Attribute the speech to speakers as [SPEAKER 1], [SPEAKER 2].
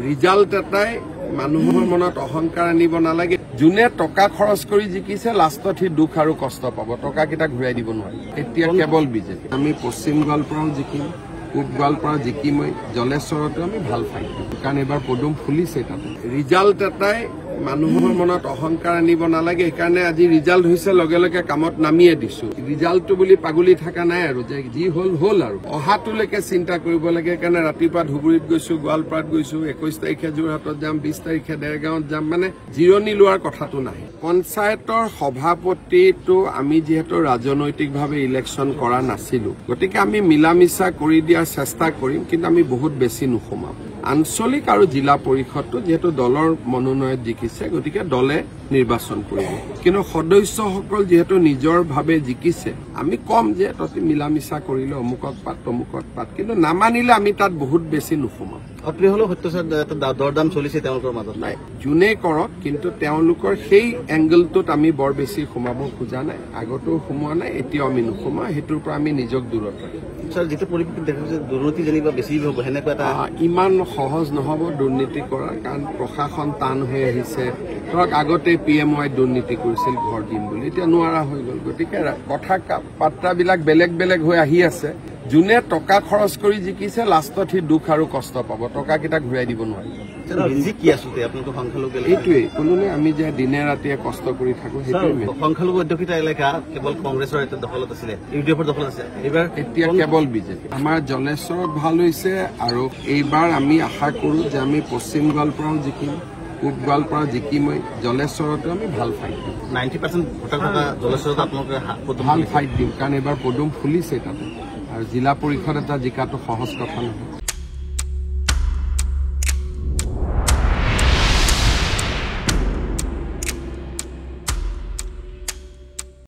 [SPEAKER 1] Result এটাই মানুহৰ মনত অহংকাৰ আনিব নালাগে। যোনে টকা খৰচ কৰি জিকিছে লাষ্টত সি দুখ আৰু কষ্ট পাব, টকাকেইটা ঘূৰাই দিব নোৱাৰে। এতিয়া কেৱল বিজেপি। আমি পশ্চিম গোৱালপাৰাও জিকিম, পূব গোৱালপাৰা জিকিমই, জলেশ্বৰতো আমি ভাল ফাইট দিম, কাৰণ এইবাৰ পদুম ফুলিছে তাতে। ৰিজাল্ট এটাই মানুহৰ মনত অহংকাৰ আনিব নালাগে, সেইকাৰণে আজি ৰিজাল্ট হৈছে লগে লগে কামত নামিয়ে দিছো। ৰিজাল্টটো বুলি পাগলি থকা নাই আৰু যে যি হল হল আৰু অহাটোলৈকে চিন্তা কৰিব লাগে। সেইকাৰণে ৰাতিপুৱা ধুবুৰীত গৈছো, গোৱালপাৰাত গৈছো, 21 তাৰিখে যোৰহাটত যাম, 20 তাৰিখে দেৰগাঁৱত যাম। মানে জিৰণি লোৱাৰ কথাটো নাহে। পঞ্চায়তৰ সভাপতিটো আমি যিহেতু ৰাজনৈতিকভাৱে ইলেকশ্যন কৰা নাছিলো, গতিকে আমি মিলা মিছা কৰি দিয়াৰ চেষ্টা কৰিম, কিন্তু আমি বহুত বেছি নোসোমাম। আঞ্চলিক আৰু জিলা পৰিষদটো যিহেতু দলৰ মনোনয়ন জিকিছে, গতিকে দলে নিৰ্বাচন কৰিব। কিন্তু সদস্যসকল যিহেতু নিজৰ ভাৱে জিকিছে, আমি কম যে তহঁতি মিলা মিছা কৰিলে অমুকত পাত তমুকত পাত, কিন্তু নামানিলে আমি তাত বহুত বেছি নোসোমাম।
[SPEAKER 2] অপ্ৰিয় হলেও সত্যচাৰ দৰদাম চলিছে তেওঁলোকৰ মাজত
[SPEAKER 1] নাই, যোনেই কৰক, কিন্তু তেওঁলোকৰ সেই এংগলটোত আমি বৰ বেছি সোমাব খোজা নাই, আগতো সোমোৱা নাই, এতিয়াও আমি নোসোমাওঁ। সেইটোৰ পৰা আমি নিজক দূৰত ৰাখিম।
[SPEAKER 2] ছাৰ, যিটো পৰিপ্ৰেক্ষিত দেখা গৈছে দুৰ্নীতি যেনিবা বেছি হ'ব, সেনেকুৱা এটা
[SPEAKER 1] ইমান সহজ নহ'ব দুৰ্নীতি কৰা, কাৰণ প্ৰশাসন টান হৈ আহিছে। ধৰক আগতে PMY দুৰ্নীতি কৰিছিল ঘৰ দিম বুলি, এতিয়া নোৱাৰা হৈ গ'ল। গতিকে কথা বাৰ্তাবিলাক বেলেগ বেলেগ হৈ আহি আছে। যোনে টকা খৰচ কৰি জিকিছে লাষ্টত সি দুখ আৰু কষ্ট পাব, টকাকেইটা ঘূৰাই দিব নোৱাৰে।
[SPEAKER 2] কি আচলতে আপোনালোকৰ সংখ্যালঘু
[SPEAKER 1] এইটোৱেই কোনোনে আমি যে দিনে ৰাতিয়ে কষ্ট কৰি থাকো, সেইটোৱে।
[SPEAKER 2] সংখ্যালঘু অধ্যুষিত এলেকা কেৱল কংগ্ৰেছৰ এটা দখলত আছিলে, UDFৰ দখলত আছে, এইবাৰ
[SPEAKER 1] এতিয়া কেৱল বিজেপি। আমাৰ জলেশ্বৰত ভাল হৈছে, আৰু এইবাৰ আমি আশা কৰো যে আমি পশ্চিম গোৱালপাৰাও জিকিম, পূব গোৱালপাৰা জিকিমই, জলেশ্বৰতো আমি ভাল ফাইট দিম।
[SPEAKER 2] 90% ভোটাৰ থকা জলেশ্বৰত আপোনালোকে
[SPEAKER 1] ভাল ফাইট দিম, কাৰণ এইবাৰ পদুম ফুলিছে তাতে, আৰু জিলা পৰিষদ এটা জিকাটো সহজ কথা নহয়।